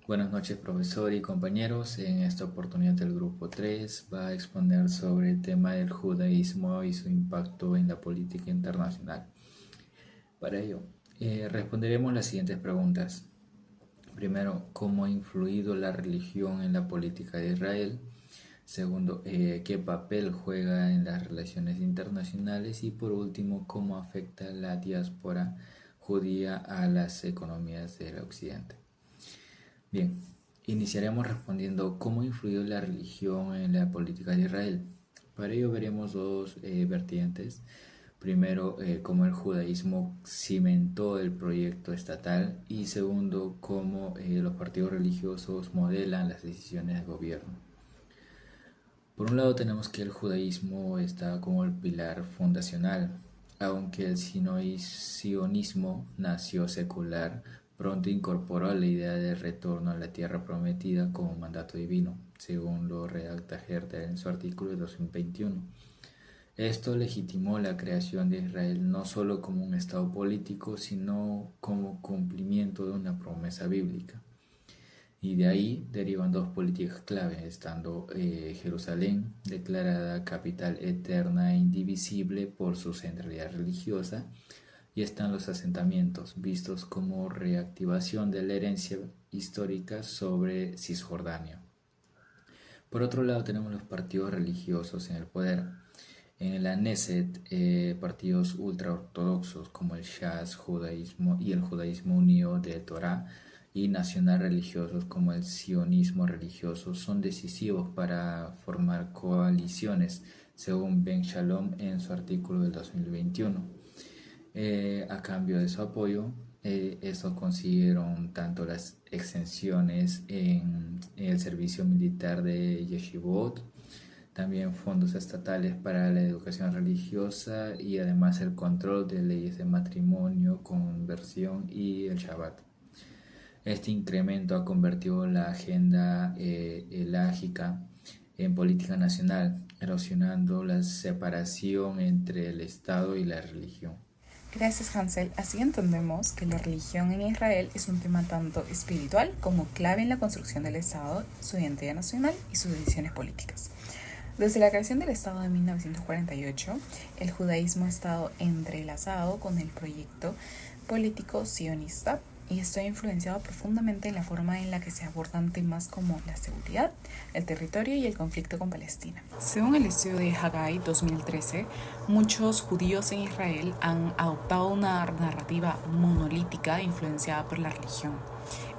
Buenas noches, profesor y compañeros. En esta oportunidad el grupo 3 va a exponer sobre el tema del judaísmo y su impacto en la política internacional. Para ello, responderemos las siguientes preguntas. Primero, ¿cómo ha influido la religión en la política de Israel? Segundo, ¿qué papel juega en las relaciones internacionales? Y por último, ¿cómo afecta la diáspora judía a las economías del occidente? Bien, iniciaremos respondiendo cómo influyó la religión en la política de Israel. Para ello veremos dos vertientes. Primero, cómo el judaísmo cimentó el proyecto estatal y segundo, cómo los partidos religiosos modelan las decisiones del gobierno. Por un lado tenemos que el judaísmo está como el pilar fundacional, aunque el sionismo nació secular, pronto incorporó la idea de retorno a la tierra prometida como mandato divino, según lo redacta Herter en su artículo de 2021. Esto legitimó la creación de Israel no solo como un estado político, sino como cumplimiento de una promesa bíblica. Y de ahí derivan dos políticas clave, estando Jerusalén, declarada capital eterna e indivisible por su centralidad religiosa, y están los asentamientos, vistos como reactivación de la herencia histórica sobre Cisjordania. Por otro lado tenemos los partidos religiosos en el poder. En la Knesset, partidos ultraortodoxos como el Shas judaísmo y el judaísmo unido de Torá y nacional religiosos como el sionismo religioso son decisivos para formar coaliciones, según Ben Shalom en su artículo del 2021. A cambio de su apoyo, estos consiguieron tanto las exenciones en el servicio militar de Yeshivot, también fondos estatales para la educación religiosa y además el control de leyes de matrimonio, conversión y el Shabbat. Este incremento ha convertido la agenda elágica en política nacional, erosionando la separación entre el Estado y la religión. Gracias, Hansel. Así entendemos que la religión en Israel es un tema tanto espiritual como clave en la construcción del Estado, su identidad nacional y sus decisiones políticas. Desde la creación del Estado de 1948, el judaísmo ha estado entrelazado con el proyecto político sionista y está influenciado profundamente en la forma en la que se abordan temas como la seguridad, el territorio y el conflicto con Palestina. Según el estudio de Haggai 2013, muchos judíos en Israel han adoptado una narrativa monolítica influenciada por la religión.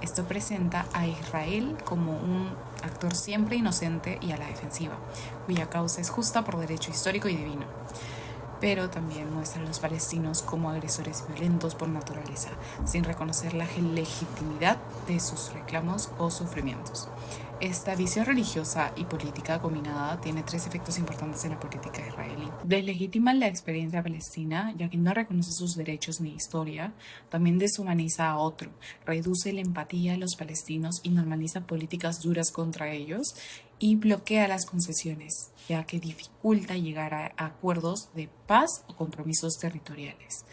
Esto presenta a Israel como un actor siempre inocente y a la defensiva, cuya causa es justa por derecho histórico y divino. Pero también muestra a los palestinos como agresores violentos por naturaleza, sin reconocer la legitimidad de sus reclamos o sufrimientos. Esta visión religiosa y política combinada tiene tres efectos importantes en la política israelí. Deslegitima la experiencia palestina, ya que no reconoce sus derechos ni historia. También deshumaniza a otro, reduce la empatía de los palestinos y normaliza políticas duras contra ellos, y bloquea las concesiones, ya que dificulta llegar a acuerdos de paz o compromisos territoriales.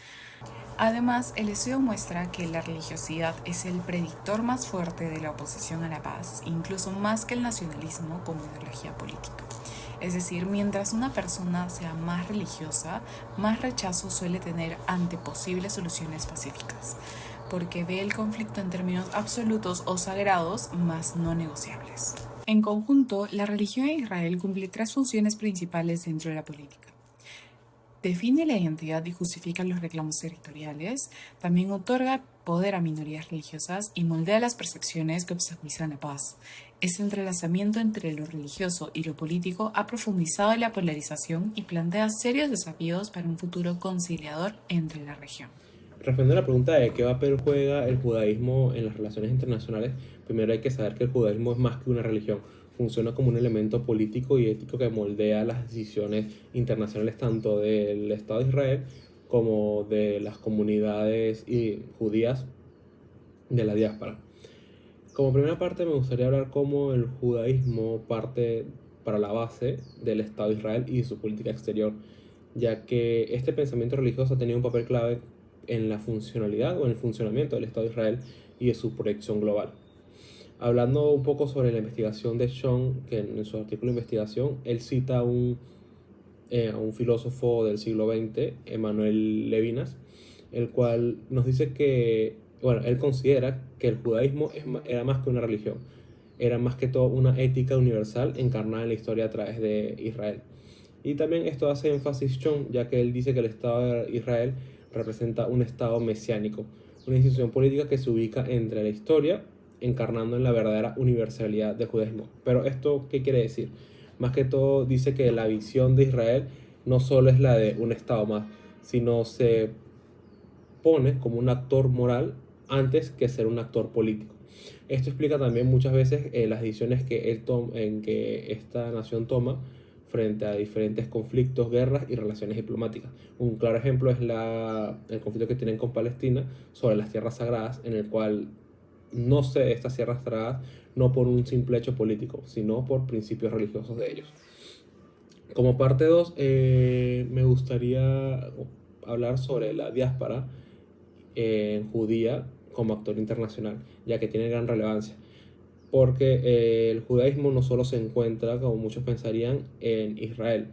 Además, el estudio muestra que la religiosidad es el predictor más fuerte de la oposición a la paz, incluso más que el nacionalismo como ideología política. Es decir, mientras una persona sea más religiosa, más rechazo suele tener ante posibles soluciones pacíficas, porque ve el conflicto en términos absolutos o sagrados, más no negociables. En conjunto, la religión en Israel cumple tres funciones principales dentro de la política. Define la identidad y justifica los reclamos territoriales, también otorga poder a minorías religiosas y moldea las percepciones que obstaculizan la paz. Este entrelazamiento entre lo religioso y lo político ha profundizado la polarización y plantea serios desafíos para un futuro conciliador entre la región. Respondiendo a la pregunta de qué papel juega el judaísmo en las relaciones internacionales, primero hay que saber que el judaísmo es más que una religión, funciona como un elemento político y ético que moldea las decisiones internacionales tanto del Estado de Israel como de las comunidades judías de la diáspora. Como primera parte me gustaría hablar cómo el judaísmo parte para la base del Estado de Israel y su política exterior, ya que este pensamiento religioso ha tenido un papel clave en la funcionalidad o en el funcionamiento del Estado de Israel y de su proyección global. Hablando un poco sobre la investigación de Sean, que en su artículo de investigación, él cita a un filósofo del siglo XX, Emmanuel Levinas, el cual nos dice que, bueno, él considera que el judaísmo era más que una religión, era más que todo una ética universal encarnada en la historia a través de Israel. Y también esto hace énfasis Sean, ya que él dice que el Estado de Israel representa un Estado mesiánico, una institución política que se ubica entre la historia, encarnando en la verdadera universalidad del judaísmo. Pero ¿esto qué quiere decir? Más que todo dice que la visión de Israel no solo es la de un Estado más, sino se pone como un actor moral antes que ser un actor político. Esto explica también muchas veces las decisiones que esta nación toma frente a diferentes conflictos, guerras y relaciones diplomáticas. Un claro ejemplo es el conflicto que tienen con Palestina sobre las tierras sagradas, en el cual no cede estas tierras sagradas no por un simple hecho político, sino por principios religiosos de ellos. Como parte 2, me gustaría hablar sobre la diáspora judía como actor internacional, ya que tiene gran relevancia, porque el judaísmo no solo se encuentra, como muchos pensarían, en Israel,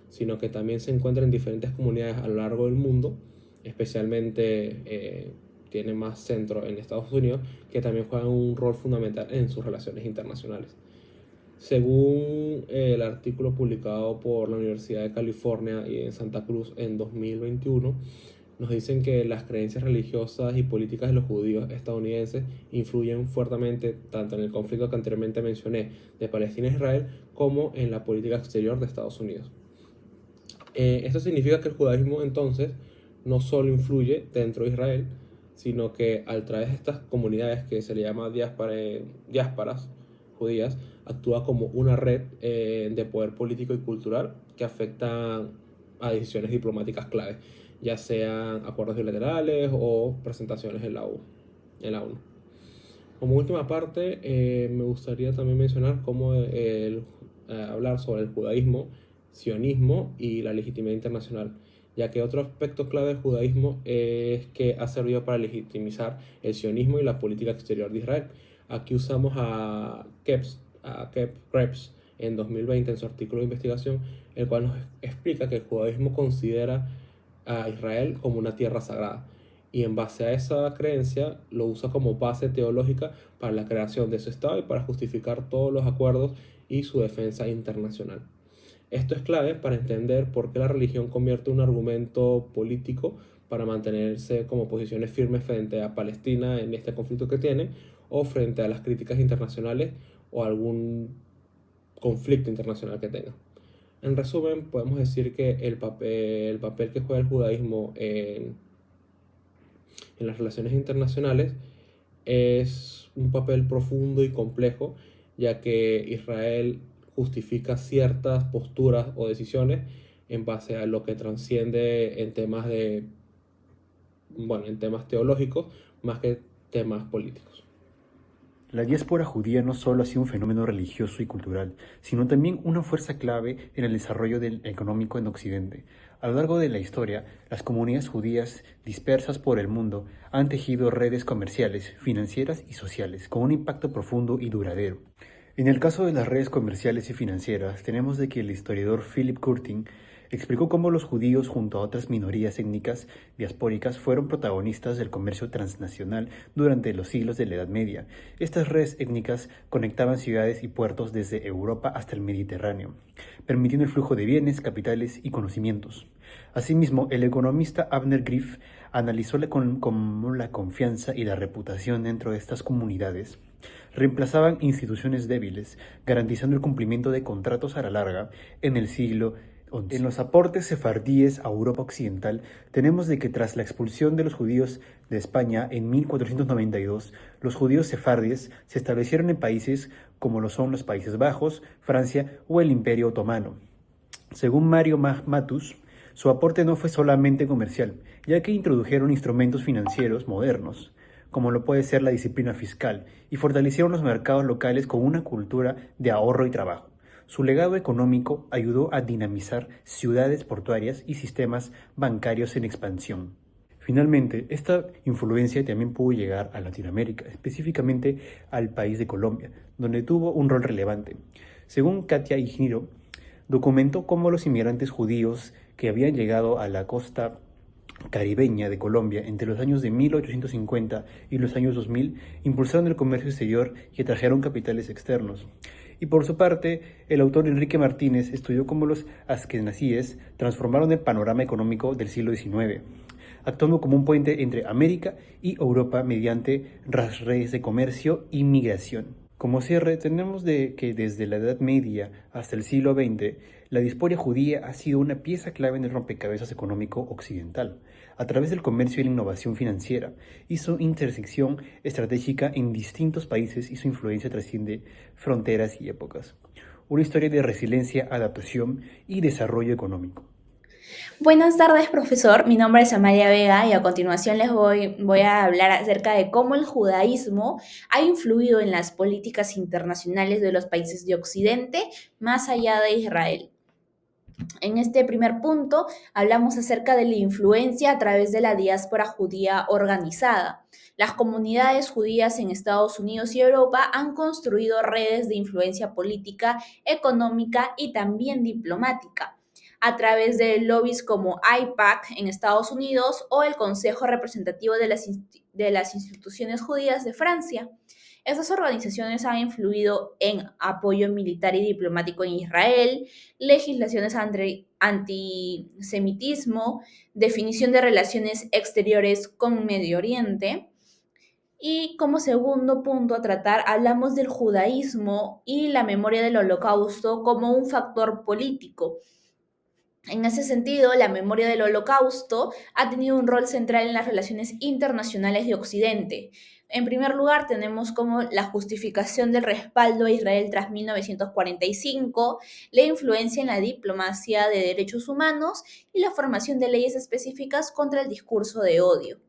sino que también se encuentra en diferentes comunidades a lo largo del mundo, especialmente tiene más centro en Estados Unidos, que también juegan un rol fundamental en sus relaciones internacionales. Según el artículo publicado por la Universidad de California y en Santa Cruz en 2021, nos dicen que las creencias religiosas y políticas de los judíos estadounidenses influyen fuertemente tanto en el conflicto que anteriormente mencioné de Palestina e Israel como en la política exterior de Estados Unidos. Esto significa que el judaísmo entonces no solo influye dentro de Israel, sino que a través de estas comunidades que se le llama diásporas judías, actúa como una red de poder político y cultural que afecta a decisiones diplomáticas clave, ya sean acuerdos bilaterales o presentaciones en la ONU. Como última parte, me gustaría también mencionar hablar sobre el judaísmo, sionismo y la legitimidad internacional, ya que otro aspecto clave del judaísmo es que ha servido para legitimizar el sionismo y la política exterior de Israel. Aquí usamos a Krebs en 2020 en su artículo de investigación, el cual nos explica que el judaísmo considera a Israel como una tierra sagrada y en base a esa creencia lo usa como base teológica para la creación de su Estado y para justificar todos los acuerdos y su defensa internacional. Esto es clave para entender por qué la religión convierte un argumento político para mantenerse como posiciones firmes frente a Palestina en este conflicto que tiene o frente a las críticas internacionales o algún conflicto internacional que tenga. En resumen, podemos decir que el papel que juega el judaísmo en las relaciones internacionales es un papel profundo y complejo, ya que Israel justifica ciertas posturas o decisiones en base a lo que trasciende en temas en temas teológicos más que temas políticos. La diáspora judía no solo ha sido un fenómeno religioso y cultural, sino también una fuerza clave en el desarrollo económico en Occidente. A lo largo de la historia, las comunidades judías dispersas por el mundo han tejido redes comerciales, financieras y sociales, con un impacto profundo y duradero. En el caso de las redes comerciales y financieras, tenemos de que el historiador Philip Curtin explicó cómo los judíos junto a otras minorías étnicas diaspóricas fueron protagonistas del comercio transnacional durante los siglos de la Edad Media. Estas redes étnicas conectaban ciudades y puertos desde Europa hasta el Mediterráneo, permitiendo el flujo de bienes, capitales y conocimientos. Asimismo, el economista Abner Griff analizó cómo la confianza y la reputación dentro de estas comunidades reemplazaban instituciones débiles, garantizando el cumplimiento de contratos a la larga en el siglo XI. En los aportes sefardíes a Europa Occidental tenemos de que tras la expulsión de los judíos de España en 1492, los judíos sefardíes se establecieron en países como lo son los Países Bajos, Francia o el Imperio Otomano. Según Mario Matus, su aporte no fue solamente comercial, ya que introdujeron instrumentos financieros modernos, como lo puede ser la disciplina fiscal, y fortalecieron los mercados locales con una cultura de ahorro y trabajo. Su legado económico ayudó a dinamizar ciudades portuarias y sistemas bancarios en expansión. Finalmente, esta influencia también pudo llegar a Latinoamérica, específicamente al país de Colombia, donde tuvo un rol relevante. Según Katia Higiro, documentó cómo los inmigrantes judíos que habían llegado a la costa caribeña de Colombia entre los años de 1850 y los años 2000 impulsaron el comercio exterior y atrajeron capitales externos. Y por su parte, el autor Enrique Martínez estudió cómo los askenazíes transformaron el panorama económico del siglo XIX, actuando como un puente entre América y Europa mediante las redes de comercio y migración. Como cierre, tenemos que desde la Edad Media hasta el siglo XX, la diáspora judía ha sido una pieza clave en el rompecabezas económico occidental, a través del comercio y la innovación financiera, y su intersección estratégica en distintos países y su influencia trasciende fronteras y épocas. Una historia de resiliencia, adaptación y desarrollo económico. Buenas tardes, profesor. Mi nombre es Amalia Vega y a continuación les voy a hablar acerca de cómo el judaísmo ha influido en las políticas internacionales de los países de Occidente, más allá de Israel. En este primer punto hablamos acerca de la influencia a través de la diáspora judía organizada. Las comunidades judías en Estados Unidos y Europa han construido redes de influencia política, económica y también diplomática a través de lobbies como AIPAC en Estados Unidos o el Consejo Representativo de las Instituciones Judías de Francia. Estas organizaciones han influido en apoyo militar y diplomático en Israel, legislaciones antisemitismo, definición de relaciones exteriores con Medio Oriente. Y como segundo punto a tratar, hablamos del judaísmo y la memoria del Holocausto como un factor político. En ese sentido, la memoria del Holocausto ha tenido un rol central en las relaciones internacionales de Occidente. En primer lugar, tenemos como la justificación del respaldo a Israel tras 1945, la influencia en la diplomacia de derechos humanos y la formación de leyes específicas contra el discurso de odio.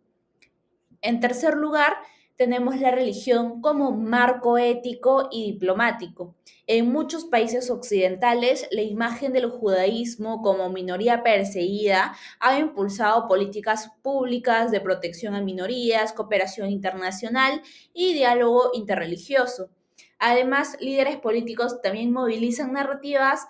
En tercer lugar, tenemos la religión como marco ético y diplomático. En muchos países occidentales, la imagen del judaísmo como minoría perseguida ha impulsado políticas públicas de protección a minorías, cooperación internacional y diálogo interreligioso. Además, líderes políticos también movilizan narrativas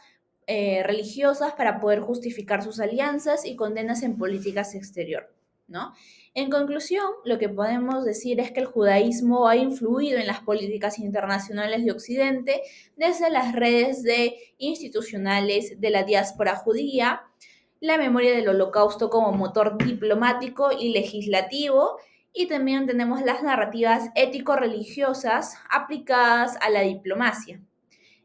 religiosas para poder justificar sus alianzas y condenas en políticas exterior, ¿no? En conclusión, lo que podemos decir es que el judaísmo ha influido en las políticas internacionales de Occidente desde las redes institucionales de la diáspora judía, la memoria del Holocausto como motor diplomático y legislativo, y también tenemos las narrativas ético-religiosas aplicadas a la diplomacia.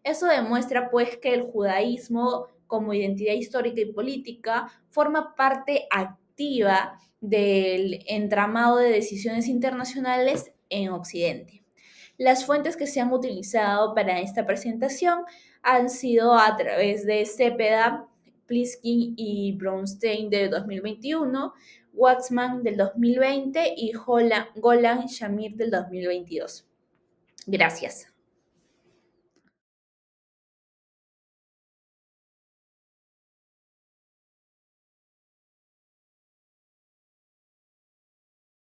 Eso demuestra pues que el judaísmo como identidad histórica y política forma parte activa del entramado de decisiones internacionales en Occidente. Las fuentes que se han utilizado para esta presentación han sido a través de Cepeda, Pliskin y Brownstein de 2021, Waxman del 2020 y Golan Shamir del 2022. Gracias.